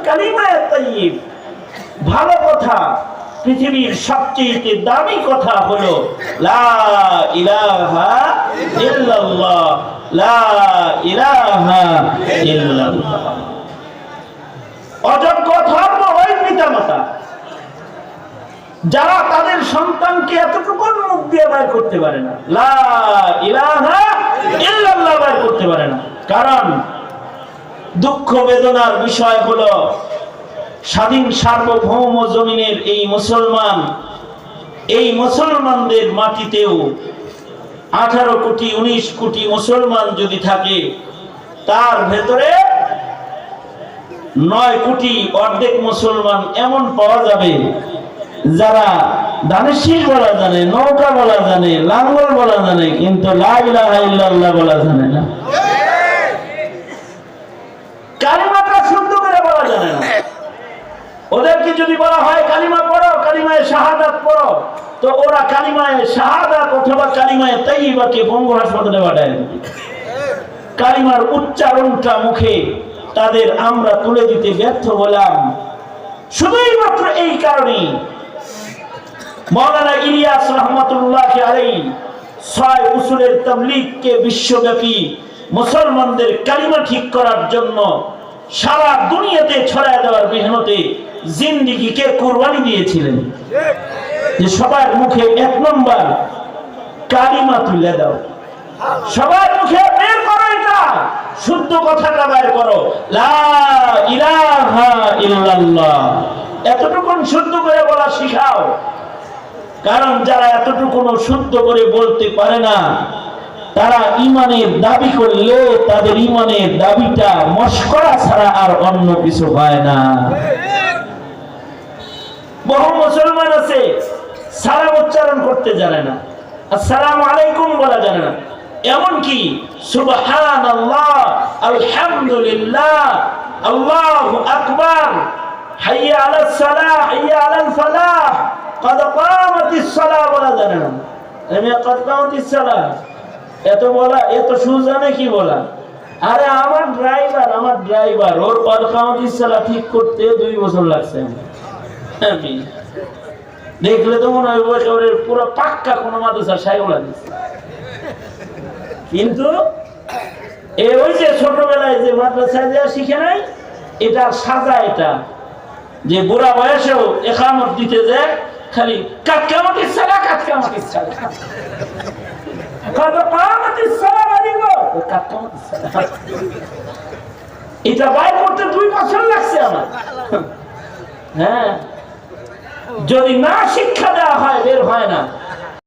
কালিমায়ে তাইয়্যিব, ভালো কথা, পৃথিবীর সবচেয়ে দামি কথা হলো লা ইলাহা ইল্লাল্লাহ, লা ইলাহা ইল্লাল্লাহ। অযোগ্য ধর্ম ওই পিতামাতা যারা তাদের সন্তানকে এতটুকু মুখ দিয়ে বাইর করতে পারে না, লা ইলাহা ইল্লাল্লাহ বাইর করতে পারে না। কারণ দুঃখ বেদনার বিষয় হলো স্বাধীন সার্বভৌম জমিনের এই মুসলমানদের মাটিতেও 18 কোটি 19 কোটি মুসলমান যদি থাকে, তার ভেতরে 9 কোটি অর্ধেক মুসলমান এমন পাওয়া যাবে যারা দানেশীর বলা জানে, নৌকা বলা জানে, লাঙ্গল বলা জানে, কিন্তু লা ইলাহা ইল্লাল্লাহ বলা জানে না, কালিমাটা শুদ্ধ করে বলা জানে না। ওদেরকে যদি বলা হয় কালিমা পড়ো, কালিমায়ে শাহাদাত পড়ো, তো ওরা কালিমায়ে শাহাদাত অথবা কালিমায়ে তাইয়্যিবাকে বঙ্গ হাসপাতালে পাঠায়। কালিমার উচ্চারণটা মুখে তাদের আমরা তুলে দিতে ব্যর্থ হলাম শুধুই মাত্র এই কারণেই। মাওলানা ইলিয়াস রহমাতুল্লাহি আলাইহি 6 উসুলের তাবলীগকে বিশ্বব্যাপী মুসলমানদের কালিমা ঠিক করার জন্য সারা দুনিয়াতে ছড়ায় দেওয়ার মেহনতে জিন্দেগিকে কুরবানি দিয়েছিলেন, যে সবার মুখে 1 নম্বর কালিমা তুলে দাও, সবার মুখে বের করো, এটা শুদ্ধ কথাটা বের করো, লা ইলাহা ইল্লাল্লাহ, এতটুকু শুদ্ধ করে বলা শিখাও। কারণ যারা এতটুকু শুদ্ধ করে বলতে পারে না, তারা ঈমানের দাবি করলে তাদের ঈমানের দাবিটা মশকরা ছাড়া আর অন্য কিছু হয় না। বহু মুসলমান আছে সালাম উচ্চারণ করতে জানে না, আসসালামু আলাইকুম বলা জানে না, এমনকি সুবহানাল্লাহ, আলহামদুলিল্লাহ, আল্লাহু আকবার, হাইয়া আলাস সালাহ, হাইয়া আলাল ফালাহ, কদ কামাতিস সালাহ বলা জানে না। আমি কদ কামাতিস সালাহ এত বলা, এত সুজা নাকি বলা? আরে আমার ড্রাইভার ওর কদ কামাতিস সালাহ ঠিক করতে 2 বছর লাগছে। আমি দেখলে তো মনে হয় ওর পুরো পাক্কা কোনো মাদ্রাসা সাইগুলা দিচ্ছে। কিন্তু ওই যে ছোটবেলায় যে মাদ্রাসায় যা শিখে নাই, এটা সাজা, এটা যে বুড়া বয়সেও ইকামত দিতে যায় খালি কাদ কামাতিস সালাহ, কাদ কামাতিস সালাহ, কদ কামাতিস সালাহ বলিব, কাদ কামাতিস সালাহ, এটা বাইর করতে 2 বছর লাগছে আমার। হ্যাঁ, যদি না শিক্ষা দেওয়া হয় বের হয় না।